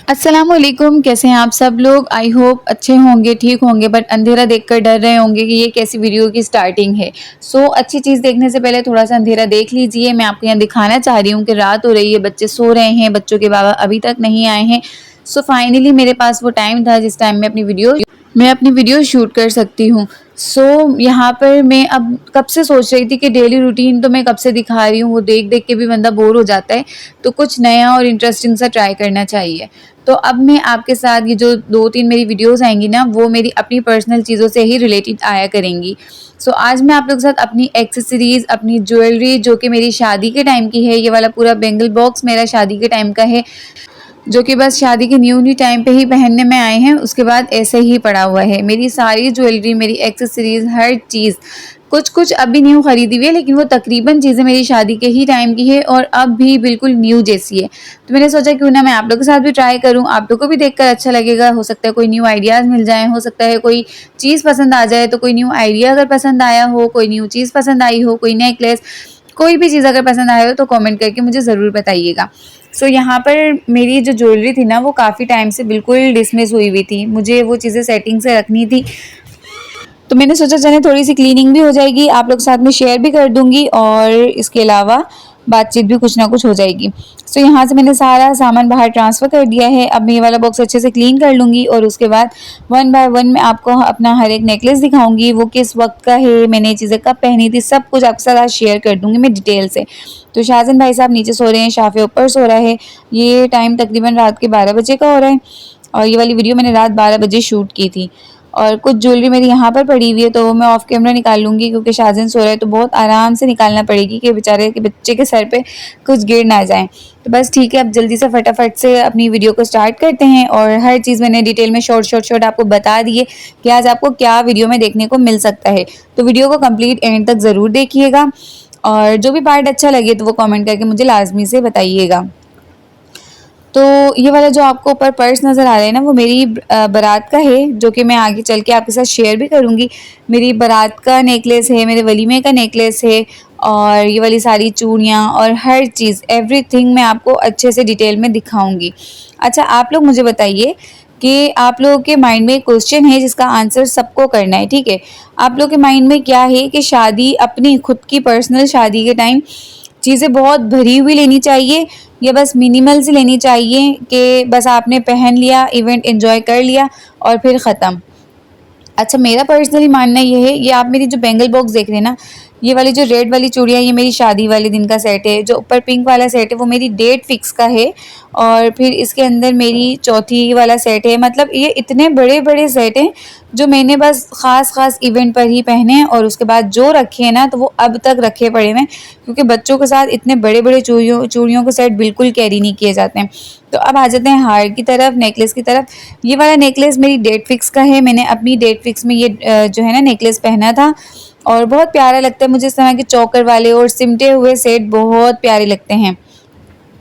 अस्सलामुअलैकुम, कैसे हैं आप सब लोग। आई होप अच्छे होंगे, ठीक होंगे। बट अंधेरा देखकर डर रहे होंगे कि ये कैसी वीडियो की स्टार्टिंग है। अच्छी चीज़ देखने से पहले थोड़ा सा अंधेरा देख लीजिए। मैं आपको यहाँ दिखाना चाह रही हूँ कि रात हो रही है, बच्चे सो रहे हैं, बच्चों के बाबा अभी तक नहीं आए हैं। फाइनली मेरे पास वो टाइम था जिस टाइम मैं अपनी वीडियो शूट कर सकती हूँ। यहाँ पर मैं अब कब से सोच रही थी कि डेली रूटीन तो मैं कब से दिखा रही हूँ, वो देख देख के भी बंदा बोर हो जाता है। तो कुछ नया और इंटरेस्टिंग सा ट्राई करना चाहिए। तो अब मैं आपके साथ ये जो 2-3 मेरी वीडियोस आएंगी ना, वो मेरी अपनी पर्सनल चीज़ों से ही रिलेटेड आया करेंगी। आज मैं आप लोगों के साथ अपनी एक्सेसरीज़, अपनी ज्वेलरी जो कि मेरी शादी के टाइम की है, ये वाला पूरा बैंगल बॉक्स मेरा शादी के टाइम का है, जो कि बस शादी के न्यू न्यू टाइम पे ही पहनने में आए हैं। उसके बाद ऐसे ही पड़ा हुआ है। मेरी सारी ज्वेलरी, मेरी एक्सेसरीज़, हर चीज़, कुछ कुछ अभी न्यू खरीदी हुई है, लेकिन वो तकरीबन चीज़ें मेरी शादी के ही टाइम की है और अब भी बिल्कुल न्यू जैसी है। तो मैंने सोचा क्यों ना मैं आप लोगों के साथ भी ट्राई करूँ, आप लोगों को भी देखकर अच्छा लगेगा। हो सकता है कोई न्यू आइडियाज़ मिल जाएँ, हो सकता है कोई चीज़ पसंद आ जाए। तो कोई न्यू आइडिया अगर पसंद आया हो, कोई न्यू चीज़ पसंद आई हो, कोई नेकलेस, कोई भी चीज़ अगर पसंद आए हो तो कमेंट करके मुझे ज़रूर बताइएगा। यहाँ पर मेरी जो ज्वेलरी थी ना, वो काफ़ी टाइम से बिल्कुल डिसमिस हुई हुई थी। मुझे वो चीज़ें सेटिंग से रखनी थी, तो मैंने सोचा चलें थोड़ी सी क्लीनिंग भी हो जाएगी, आप लोग साथ में शेयर भी कर दूंगी और इसके अलावा बातचीत भी कुछ ना कुछ हो जाएगी। यहाँ से मैंने सारा सामान बाहर ट्रांसफ़र कर दिया है। अब मैं ये वाला बॉक्स अच्छे से क्लीन कर लूँगी और उसके बाद वन बाय वन मैं आपको अपना हर एक नेकलेस दिखाऊंगी, वो किस वक्त का है, मैंने ये चीज़ें कब पहनी थी, सब कुछ आपके साथ आज शेयर कर दूँगी मैं डिटेल से। तो शाहजन भाई साहब नीचे सो रहे हैं, शाफे ऊपर सो रहा है। ये टाइम तकरीबन रात के 12 बजे का हो रहा है और ये वाली वीडियो मैंने रात 12 बजे शूट की थी। और कुछ ज्वेलरी मेरी यहाँ पर पड़ी हुई है, तो मैं ऑफ कैमरा निकाल लूँगी क्योंकि शाहजन सो रहा है, तो बहुत आराम से निकालना पड़ेगी कि बेचारे के बच्चे के सर पे कुछ गिर ना जाए। तो बस ठीक है, अब जल्दी से फटाफट से अपनी वीडियो को स्टार्ट करते हैं। और हर चीज़ मैंने डिटेल में शॉर्ट आपको बता दिए कि आज आपको क्या वीडियो में देखने को मिल सकता है। तो वीडियो को कंप्लीट एंड तक ज़रूर देखिएगा और जो भी पार्ट अच्छा लगे तो वो कमेंट करके मुझे लाजमी से बताइएगा। तो ये वाला जो आपको ऊपर पर्स नज़र आ रहा है ना, वो मेरी बारात का है, जो कि मैं आगे चल के आपके साथ शेयर भी करूँगी। मेरी बारात का नेकलेस है, मेरे वलीमे का नेकलेस है और ये वाली सारी चूड़ियाँ और हर चीज़, एवरीथिंग मैं आपको अच्छे से डिटेल में दिखाऊँगी। अच्छा, आप लोग मुझे बताइए कि आप लोगों के माइंड में एक क्वेश्चन है जिसका आंसर सबको करना है, ठीक है। आप लोग के माइंड में क्या है कि शादी, अपनी खुद की पर्सनल शादी के टाइम चीज़ें बहुत भरी हुई लेनी चाहिए या बस मिनिमल सी लेनी चाहिए कि बस आपने पहन लिया, इवेंट एंजॉय कर लिया और फिर ख़त्म। अच्छा, मेरा पर्सनली मानना ये है, ये आप मेरी जो बैंगल बॉक्स देख रहे हैं ना, ये वाली जो रेड वाली चूड़ियाँ, ये मेरी शादी वाले दिन का सेट है। जो ऊपर पिंक वाला सेट है वो मेरी डेट फिक्स का है और फिर इसके अंदर मेरी चौथी वाला सेट है। मतलब ये इतने बड़े बड़े सेट हैं जो मैंने बस ख़ास इवेंट पर ही पहने हैं और उसके बाद जो रखे हैं ना, तो वो अब तक रखे पड़े हैं, क्योंकि बच्चों के साथ इतने बड़े बड़े चूड़ियों के सेट बिल्कुल कैरी नहीं किए जाते हैं। तो अब आ जाते हैं हार की तरफ, नेकलेस की तरफ। ये वाला नेकलेस मेरी डेट फिक्स का है। मैंने अपनी डेट फिक्स में ये जो है ना नेकलेस पहना था और बहुत प्यारा लगता है मुझे। इस तरह के चौकर वाले और सिमटे हुए सेट बहुत प्यारे लगते हैं।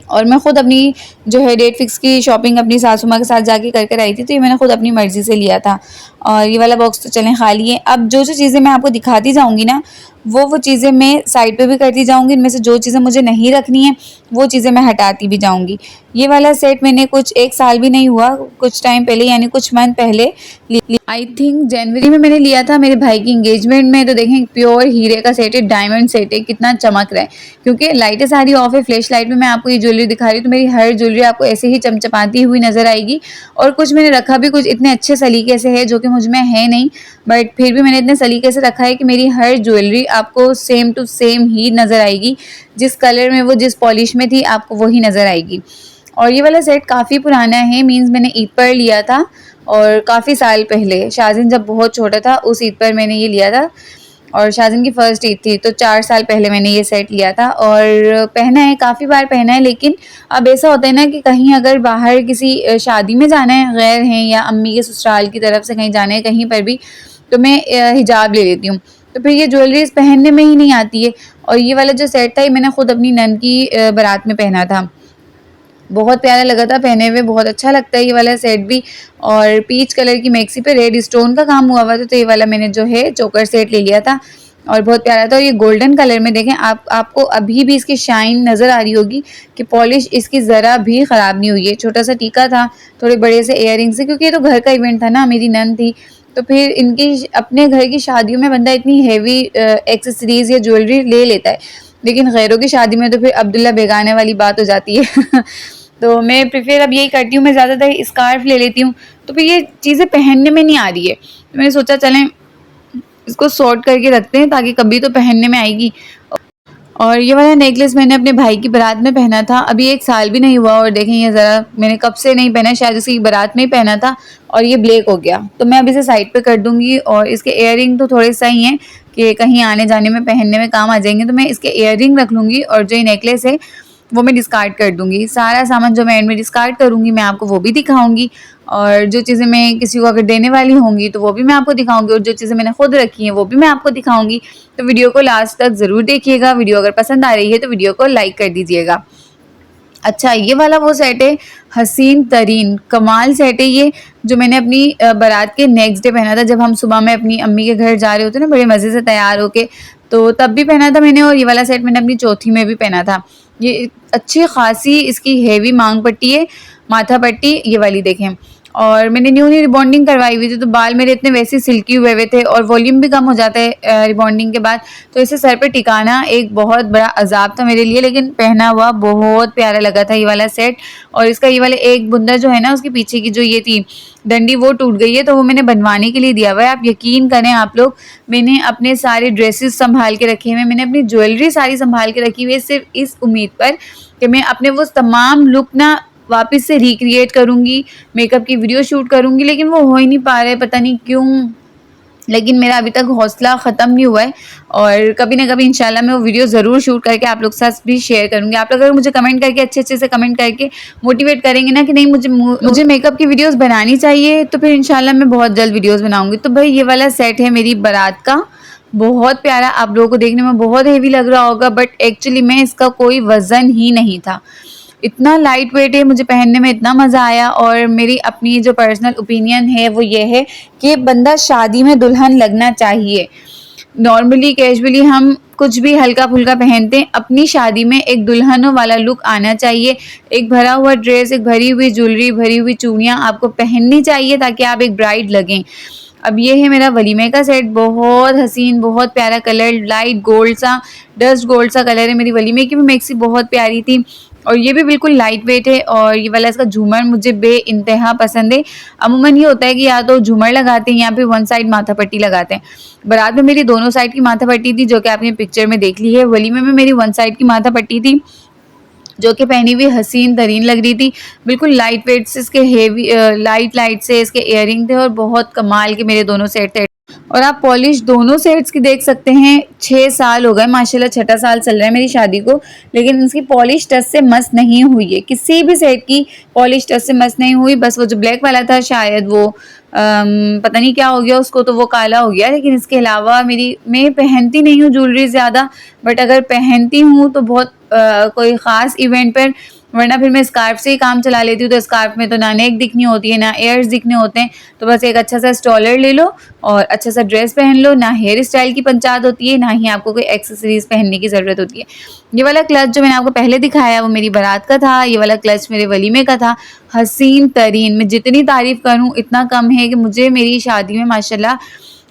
और मैं खुद अपनी जो है डेट फिक्स की शॉपिंग अपनी सासू माँ के साथ जाके कर कर आई थी, तो ये मैंने खुद अपनी मर्ज़ी से लिया था। और ये वाला बॉक्स तो चलें खाली है। अब जो जो चीज़ें मैं आपको दिखाती जाऊँगी ना, वो चीज़ें मैं साइड पे भी करती जाऊँगी। इनमें से जो चीज़ें मुझे नहीं रखनी है वो चीज़ें मैं हटाती भी जाऊँगी। ये वाला सेट मैंने कुछ 1 साल भी नहीं हुआ, कुछ टाइम पहले यानी कुछ मंथ पहले आई थिंक जनवरी में मैंने लिया था मेरे भाई की एंगेजमेंट में। तो देखें, प्योर हीरे का सेट है, डायमंड सेट है, कितना चमक रहा है। क्योंकि लाइटें सारी ऑफ है, फ्लैश लाइट में मैं आपको ये ज्वेलरी दिखा रही हूँ, तो मेरी हर ज्वेलरी आपको ऐसे ही चमचमाती हुई नजर आएगी। और कुछ मैंने रखा भी कुछ इतने अच्छे सलीके से है जो कि मुझ में है नहीं, बट फिर भी मैंने इतने सलीके से रखा है कि मेरी हर ज्वेलरी आपको सेम टू सेम ही नज़र आएगी। जिस कलर में वो, जिस पॉलिश में थी, आपको वही नज़र आएगी। और ये वाला सेट काफ़ी पुराना है, मीन्स मैंने ईद पर लिया था और काफ़ी साल पहले, शाहज़िन जब बहुत छोटा था उस ईद पर मैंने ये लिया था। और शाहज़िन की फ़र्स्ट ईद थी, तो 4 साल पहले मैंने ये सेट लिया था और पहना है, काफ़ी बार पहना है। लेकिन अब ऐसा होता है ना कि कहीं अगर बाहर किसी शादी में जाना है, गैर हैं या अम्मी के ससुराल की तरफ से कहीं जाना है कहीं पर भी, तो मैं हिजाब ले लेती हूँ। तो फिर ये ज्वेलरीज पहनने में ही नहीं आती है। और ये वाला जो सेट था ये मैंने खुद अपनी नन की बारात में पहना था, बहुत प्यारा लगा था पहने हुए, बहुत अच्छा लगता है ये वाला सेट भी। और पीच कलर की मैक्सी पे रेड स्टोन का काम हुआ हुआ था, तो ये वाला मैंने जो है चोकर सेट ले लिया था। और बहुत प्यारा था। और ये गोल्डन कलर में देखें आपको अभी भी इसकी शाइन नज़र आ रही होगी कि पॉलिश इसकी ज़रा भी ख़राब नहीं हुई है। छोटा सा टीका था, थोड़े बड़े से इयररिंग से, क्योंकि ये तो घर का इवेंट था ना, मेरी नन थी, तो फिर इनकी अपने घर की शादियों में बंदा इतनी हेवी एक्सेसरीज या ज्वेलरी ले लेता है, लेकिन गैरों की शादी में तो फिर अब्दुल्ला बेगाने वाली बात हो जाती है। तो मैं प्रेफर अब यही करती हूँ, मैं ज़्यादातर स्कार्फ ले लेती हूँ, तो फिर ये चीज़ें पहनने में नहीं आ रही है, तो मैंने सोचा चलें इसको सॉर्ट करके रखते हैं ताकि कभी तो पहनने में आएगी। और ये वाला नेकलेस मैंने अपने भाई की बारात में पहना था, अभी 1 साल भी नहीं हुआ, और देखें ये ज़रा मैंने कब से नहीं पहना, शायद उसकी बारात में ही पहना था और ये ब्लैक हो गया, तो मैं अभी इसे साइड पे कर दूंगी। और इसके इयररिंग तो थोड़े सही हैं कि कहीं आने जाने में पहनने में काम आ जाएंगे, तो मैं इसके इयररिंग रख लूँगी और जो ये नेकलेस है वो मैं डिस्कार्ड कर दूंगी। सारा सामान जो मैं एंड में डिस्कार्ड करूँगी मैं आपको वो भी दिखाऊंगी, और जो चीज़ें मैं किसी को अगर देने वाली होंगी तो वो भी मैं आपको दिखाऊंगी, और जो चीज़ें मैंने खुद रखी हैं वो भी मैं आपको दिखाऊंगी। तो वीडियो को लास्ट तक ज़रूर देखिएगा। वीडियो अगर पसंद आ रही है तो वीडियो को लाइक कर दीजिएगा। अच्छा, ये वाला वो सेट है, हसीन तरीन कमाल सेट है ये, जो मैंने अपनी बारात के नेक्स्ट डे पहना था, जब हम सुबह में अपनी अम्मी के घर जा रहे होते ना बड़े मज़े से तैयार होके, तो तब भी पहना था मैंने। और ये वाला सेट मैंने अपनी चौथी में भी पहना था। ये अच्छी खासी इसकी हेवी मांग पट्टी है, माथा पट्टी ये वाली देखें। और मैंने न्यू रिबॉन्डिंग करवाई हुई थी, तो बाल मेरे इतने वैसे सिल्की हुए हुए थे और वॉल्यूम भी कम हो जाता है रिबॉन्डिंग के बाद, तो इसे सर पे टिकाना एक बहुत बड़ा अजाब था मेरे लिए, लेकिन पहना हुआ बहुत प्यारा लगा था ये वाला सेट। और इसका ये वाला एक बुंदा जो है ना, उसके पीछे की जो ये थी डंडी वो टूट गई है, तो वो मैंने बनवाने के लिए दिया हुआ है। आप यकीन करें आप लोग, मैंने अपने सारे ड्रेसेस संभाल के रखे हुए हैं, मैंने अपनी ज्वेलरी सारी संभाल के रखी हुई है, सिर्फ इस उम्मीद पर कि मैं अपने वो तमाम लुक ना वापस से रिक्रिएट करूँगी, मेकअप की वीडियो शूट करूँगी, लेकिन वो हो ही नहीं पा रहा है, पता नहीं क्यों। लेकिन मेरा अभी तक हौसला ख़त्म नहीं हुआ है, और कभी ना कभी इंशाल्लाह मैं वो वीडियो ज़रूर शूट करके आप लोग के साथ भी शेयर करूँगी। आप लोग अगर मुझे कमेंट करके अच्छे से कमेंट करके मोटिवेट करेंगे ना कि नहीं मुझे मेकअप की वीडियोस बनानी चाहिए, तो फिर इंशाल्लाह मैं बहुत जल्द वीडियोस बनाऊँगी। तो भाई ये वाला सेट है मेरी बारात का, बहुत प्यारा, आप लोगों को देखने में बहुत हेवी लग रहा होगा, बट एक्चुअली में इसका कोई वज़न ही नहीं था, इतना लाइट वेट है, मुझे पहनने में इतना मज़ा आया। और मेरी अपनी जो पर्सनल ओपिनियन है वो ये है कि बंदा शादी में दुल्हन लगना चाहिए। नॉर्मली कैजुअली हम कुछ भी हल्का फुल्का पहनते हैं, अपनी शादी में एक दुल्हनों वाला लुक आना चाहिए। एक भरा हुआ ड्रेस, एक भरी हुई ज्वेलरी, भरी हुई चूड़ियाँ आपको पहननी चाहिए ताकि आप एक ब्राइड लगें। अब ये है मेरा वलीमे का सेट, बहुत हसीन, बहुत प्यारा कलर, लाइट गोल्ड सा, डस्ट गोल्ड सा कलर है। मेरी वलीमे की भी मैक्सी बहुत प्यारी थी, और ये भी बिल्कुल लाइट वेट है। और ये वाला इसका झूमर मुझे बेइंतहा पसंद है। अमूमन ये होता है कि या तो झूमर लगाते हैं या फिर वन साइड माथा पट्टी लगाते हैं। बारात में मेरी दोनों साइड की माथा पट्टी थी, जो कि आपने पिक्चर में देख ली है। वलीमे में मेरी वन साइड की माथा पट्टी थी, जो कि पहनी हुई हसीन तरीन लग रही थी, बिल्कुल लाइट वेट से, इसके हेवी लाइट से इसके इयररिंग थे, और बहुत कमाल के मेरे दोनों सेट थे। और आप पॉलिश दोनों सेट्स की देख सकते हैं। 6 साल हो गए माशाल्लाह, 6ठा साल चल रहा है मेरी शादी को, लेकिन इसकी पॉलिश टच से मस नहीं हुई है, किसी भी सेट की पॉलिश टच से मस नहीं हुई। बस वो जो ब्लैक वाला था शायद वो पता नहीं क्या हो गया उसको, तो वो काला हो गया। लेकिन इसके अलावा मैं पहनती नहीं हूँ ज्वेलरी ज़्यादा, बट अगर पहनती हूँ तो बहुत कोई ख़ास इवेंट पर, वरना फिर मैं स्कार्फ से ही काम चला लेती हूँ। तो स्कार्फ में तो ना नेक दिखनी होती है ना एयर्स दिखने होते हैं, तो बस एक अच्छा सा स्टॉलर ले लो और अच्छा सा ड्रेस पहन लो, ना हेयर स्टाइल की पंचायत होती है, ना ही आपको कोई एक्सेसरीज पहनने की ज़रूरत होती है। ये वाला क्लच जो मैंने आपको पहले दिखाया वो मेरी बारात का था, ये वाला क्लच मेरे वलीमे का था, हसीन तरीन। मैं जितनी तारीफ़ करूँ इतना कम है कि मुझे मेरी शादी में माशाल्लाह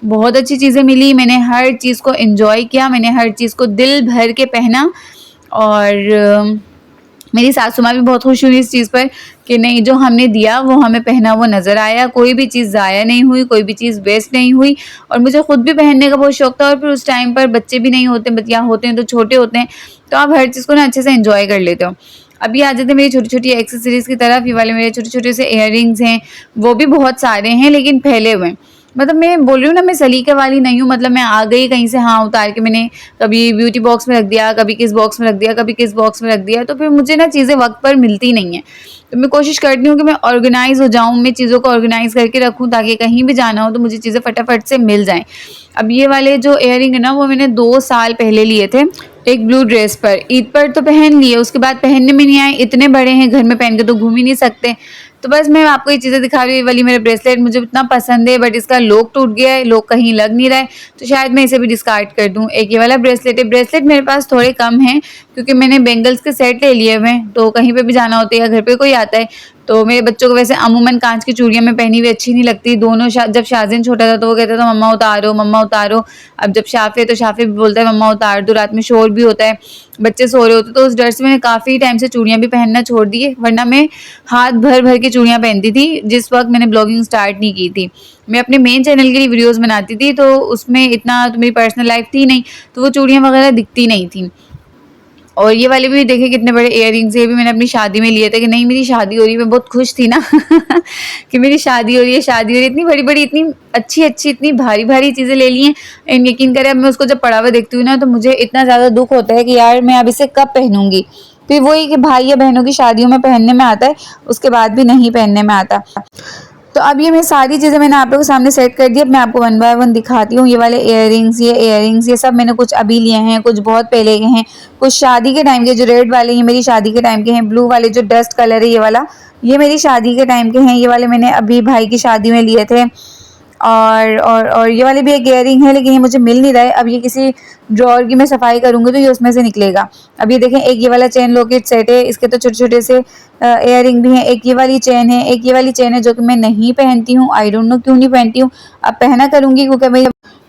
बहुत अच्छी चीज़ें मिली। मैंने हर चीज़ को एंजॉय किया, मैंने हर चीज़ को दिल भर के पहना, और मेरी सासू माँ भी बहुत खुश हुई इस चीज़ पर कि नहीं, जो हमने दिया वो हमें पहना वो नज़र आया, कोई भी चीज़ ज़ाया नहीं हुई, कोई भी चीज़ वेस्ट नहीं हुई। और मुझे खुद भी पहनने का बहुत शौक था, और फिर उस टाइम पर बच्चे भी नहीं होते, या होते हैं तो छोटे होते हैं, तो आप हर चीज़ को ना अच्छे से एंजॉय कर लेते हो। अभी आ जाते हैं मेरी छोटी छोटी एक्सेसरीज़ की तरफ। ये वाले मेरे छोटे छोटे से इयररिंग्स हैं, वो भी बहुत सारे हैं लेकिन फैले हुए हैं। मतलब मैं बोल रही हूँ ना, मैं सलीके वाली नहीं हूँ, मतलब मैं आ गई कहीं से, हाँ उतार के मैंने कभी ब्यूटी बॉक्स में रख दिया, कभी किस बॉक्स में रख दिया, कभी किस बॉक्स में रख दिया, तो फिर मुझे ना चीज़ें वक्त पर मिलती नहीं है। तो मैं कोशिश करती हूँ कि मैं ऑर्गेनाइज़ हो जाऊँ, मैं चीज़ों को ऑर्गेनाइज़ करके रखूँ ताकि कहीं भी जाना हो तो मुझे चीज़ें फटाफट से मिल जाएँ। अब ये वाले जो इयररिंग है ना, वो मैंने 2 साल पहले लिए थे, एक ब्लू ड्रेस पर। ईद पर तो पहन लिए, उसके बाद पहनने में नहीं आए, इतने बड़े हैं, घर में पहन के तो घूम ही नहीं सकते, तो बस मैं आपको ये चीज़ें दिखा रही हूँ। ये वाली मेरा ब्रेसलेट मुझे इतना पसंद है, बट इसका लॉक टूट गया है, लॉक कहीं लग नहीं रहा है, तो शायद मैं इसे भी डिस्कार्ड कर दूँ। एक ये वाला ब्रेसलेट है। ब्रेसलेट मेरे पास थोड़े कम हैं क्योंकि मैंने बैंगल्स के सेट ले लिए हुए हैं, तो कहीं पे भी जाना होता है या घर पे कोई आता है तो मेरे बच्चों को वैसे अमूमन कांच की चूड़ियां मैं पहनी हुई अच्छी नहीं लगती। दोनों जब शाज़िन छोटा था तो वो कहता था मम्मा उतारो मम्मा उतारो। अब जब शाफ़ी है तो शाफ़ी भी बोलता है मम्मा उतार दो। रात में शोर भी होता है, बच्चे सो रहे होते, तो उस डर से मैंने काफ़ी टाइम से चूड़ियां भी पहनना छोड़ दी है, वरना मैं हाथ भर भर के चूड़ियां पहनती थी जिस वक्त मैंने ब्लॉगिंग स्टार्ट नहीं की थी। मैं अपने मेन चैनल के लिए वीडियोज़ बनाती थी, तो उसमें इतना तो मेरी पर्सनल लाइफ थी नहीं, तो वो चूड़ियाँ वगैरह दिखती नहीं थी। और ये वाले भी देखिए कितने बड़े इयररिंग्स, ये भी मैंने अपनी शादी में लिए थे कि नहीं मेरी शादी हो रही है। मैं बहुत खुश थी ना कि मेरी शादी हो रही है, शादी हो रही है। इतनी बड़ी बड़ी, इतनी अच्छी अच्छी, इतनी भारी भारी चीज़ें ले ली हैं। एंड यकीन करें अब मैं उसको जब पड़ा हुआ देखती हूँ ना तो मुझे इतना ज़्यादा दुख होता है कि यार मैं अब इसे कब पहनूंगी। फिर वही कि भाई या बहनों की शादियों में पहनने में आता है, उसके बाद भी नहीं पहनने में आता। तो अब ये मैं सारी चीज़ें मैंने आप लोगों के सामने सेट कर दी। अब मैं आपको वन बाय वन दिखाती हूँ। ये वाले इयररिंग्स ये सब मैंने कुछ अभी लिए हैं, कुछ बहुत पहले के हैं, कुछ शादी के टाइम के। जो रेड वाले ये मेरी शादी के टाइम के हैं। ब्लू वाले जो डस्ट कलर है ये वाला, ये मेरी शादी के टाइम के हैं। ये वाले मैंने अभी भाई की शादी में लिए थे। और ये वाली भी एक इयररिंग है, लेकिन ये मुझे मिल नहीं रहा है। अब ये किसी ड्रॉअर की मैं सफाई करूँगी तो ये उसमें से निकलेगा। अब ये देखें, एक ये वाला चेन लॉकेट सेट है, इसके तो छोटे छोटे से इयररिंग भी हैं। एक ये वाली चेन है, एक ये वाली चेन है जो कि मैं नहीं पहनती हूँ। आई डोंट नो क्यों नहीं पहनती हूँ, अब पहना करूँगी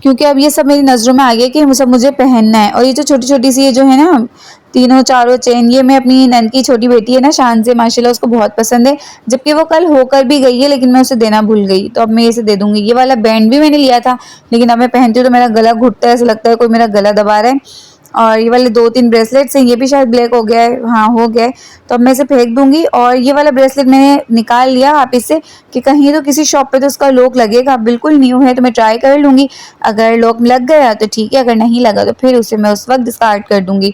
क्योंकि अब ये सब मेरी नज़रों में आ गया कि सब मुझे पहनना है। और ये जो छोटी छोटी सी ये जो है ना तीनों चारों चेन, ये मैं अपनी नन की छोटी बेटी है ना शान से, माशाल्लाह उसको बहुत पसंद है, जबकि वो कल होकर भी गई है लेकिन मैं उसे देना भूल गई, तो अब मैं इसे दे दूंगी। ये वाला बैंड भी मैंने लिया था, लेकिन अब मैं पहनती हूँ तो मेरा गला घुटता है, ऐसा लगता है कोई मेरा गला दबा रहा है। और ये वाले 2-3 ब्रेसलेट्स हैं, ये भी शायद ब्लैक हो गया है, हाँ हो गया है, तो अब मैं इसे फेंक दूंगी। और ये वाला ब्रेसलेट मैंने निकाल लिया आप इससे कि कहीं तो किसी शॉप पे तो उसका लॉक लगेगा। बिल्कुल न्यू है तो मैं ट्राई कर लूँगी, अगर लॉक लग गया तो ठीक है, अगर नहीं लगा तो फिर उसे मैं उस वक्त डिस्कार्ड कर दूंगी।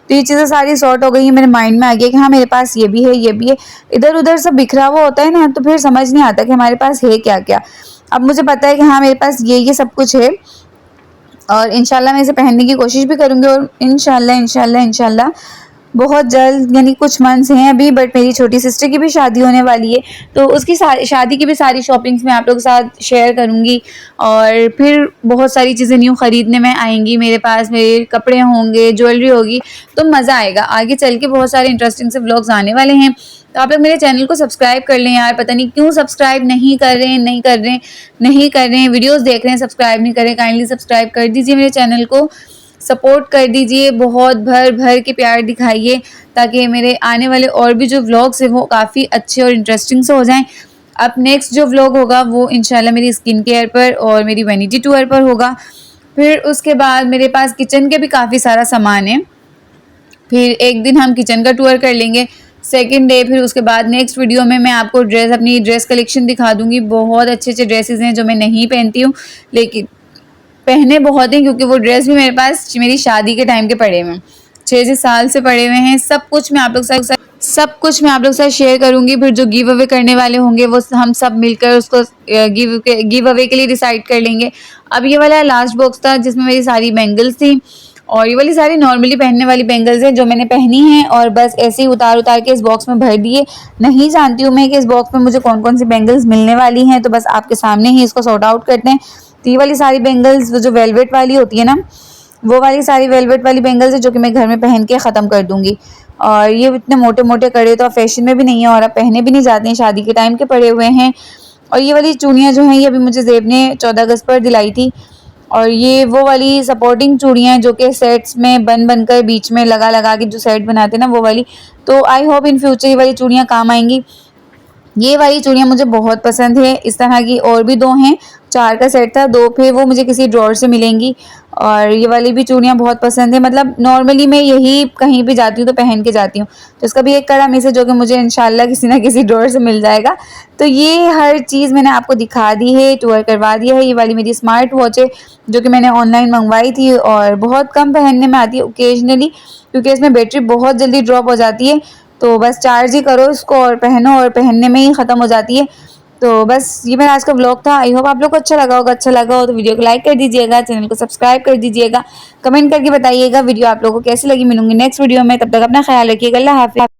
तो ये चीज़ें सारी सॉर्ट हो गई हैं, मेरे माइंड में आ गया कि हाँ मेरे पास ये भी है, ये भी है। इधर उधर सब बिखरा हुआ होता है ना, तो फिर समझ नहीं आता कि हमारे पास है क्या क्या। अब मुझे पता है कि हाँ मेरे पास ये सब कुछ है, और इंशाल्लाह मैं इसे पहनने की कोशिश भी करूँगी। और इंशाल्लाह बहुत जल्द, यानी कुछ मंथ्स हैं अभी, बट मेरी छोटी सिस्टर की भी शादी होने वाली है, तो उसकी शादी की भी सारी शॉपिंग्स मैं आप लोगों के साथ शेयर करूँगी। और फिर बहुत सारी चीज़ें न्यू ख़रीदने में आएंगी मेरे पास, मेरे कपड़े होंगे, ज्वेलरी होगी, तो मज़ा आएगा। आगे चल के बहुत सारे इंटरेस्टिंग से व्लॉग्स आने वाले हैं, तो आप लोग मेरे चैनल को सब्सक्राइब कर लें यार। पता नहीं क्यों सब्सक्राइब नहीं कर रहे हैं, वीडियोस देख रहे हैं सब्सक्राइब नहीं कर रहे हैं। काइंडली सब्सक्राइब कर दीजिए मेरे चैनल को, सपोर्ट कर दीजिए, बहुत भर भर के प्यार दिखाइए, ताकि मेरे आने वाले और भी जो व्लॉग्स हैं वो काफ़ी अच्छे और इंटरेस्टिंग से हो जाएं। अब नेक्स्ट जो व्लॉग होगा वो इंशाल्लाह मेरी स्किन केयर पर और मेरी वैनिटी टूर पर होगा। फिर उसके बाद मेरे पास किचन के भी काफ़ी सारा सामान है, फिर एक दिन हम किचन का टूर कर लेंगे सेकेंड डे। फिर उसके बाद नेक्स्ट वीडियो में मैं आपको अपनी ड्रेस कलेक्शन दिखा दूंगी। बहुत अच्छे अच्छे ड्रेसेस हैं जो मैं नहीं पहनती हूँ, लेकिन पहने बहुत हैं, क्योंकि वो ड्रेस भी मेरे पास मेरी शादी के टाइम के पड़े हुए हैं, 6 साल से पड़े हुए हैं। सब कुछ मैं आप लोग के साथ शेयर करूंगी। फिर जो गिव अवे करने वाले होंगे वो हम सब मिलकर उसको गिव अवे के लिए डिसाइड कर लेंगे। अब ये वाला लास्ट बॉक्स था जिसमें मेरी सारी बैंगल्स थी, और ये वाली सारी नॉर्मली पहनने वाली बैंगल्स हैं जो मैंने पहनी हैं, और बस ऐसे ही उतार के इस बॉक्स में भर दिए। नहीं जानती हूँ मैं कि इस बॉक्स में मुझे कौन कौन सी बैंगल्स मिलने वाली हैं, तो बस आपके सामने ही इसको सॉर्ट आउट करते हैं। तो ये वाली सारी बैंगल्स जो वेलवेट वाली होती है ना, वो वाली सारी वेलवेट वाली बैंगल्स है जो कि मैं घर में पहन के ख़त्म कर दूँगी। और ये इतने मोटे मोटे कड़े तो अब फैशन में भी नहीं है और अब पहने भी नहीं जाते हैं, शादी के टाइम के पड़े हुए हैं। और ये वाली चूड़ियाँ जो हैं ये अभी मुझे ज़ेब ने 14 अगस्त पर दिलाई थी, और ये वो वाली सपोर्टिंग चूड़ियाँ हैं जो कि सेट्स में बन कर बीच में लगा के जो सेट बनाते हैं ना, वो वाली। तो आई होप इन फ्यूचर ये वाली चूड़ियाँ काम आएंगी। ये वाली चूड़ियाँ मुझे बहुत पसंद है। इस तरह की और भी 2 हैं, 4 का सेट था, 2 फिर वो मुझे किसी ड्रॉअर से मिलेंगी। और ये वाली भी चूड़ियाँ बहुत पसंद है, मतलब नॉर्मली मैं यही कहीं भी जाती हूँ तो पहन के जाती हूँ। तो इसका भी एक कड़ा मिस है जो कि मुझे इंशाल्लाह किसी ना किसी ड्रॉअर से मिल जाएगा। तो ये हर चीज़ मैंने आपको दिखा दी है, टूर करवा दिया है। ये वाली मेरी स्मार्ट वॉच है जो कि मैंने ऑनलाइन मंगवाई थी, और बहुत कम पहनने में आती है ओकेजनली, क्योंकि इसमें बैटरी बहुत जल्दी ड्रॉप हो जाती है। तो बस चार्ज ही करो इसको और पहनो, और पहनने में ही ख़त्म हो जाती है। तो बस ये मेरा आज का व्लॉग था। आई होप आप लोग को अच्छा लगा होगा। अच्छा लगा हो तो वीडियो को लाइक कर दीजिएगा, चैनल को सब्सक्राइब कर दीजिएगा, कमेंट करके बताइएगा वीडियो आप लोगों को कैसी लगी। मिलूंगी नेक्स्ट वीडियो में, तब तक अपना ख्याल रखिएगा। अल्लाह हाफिज़।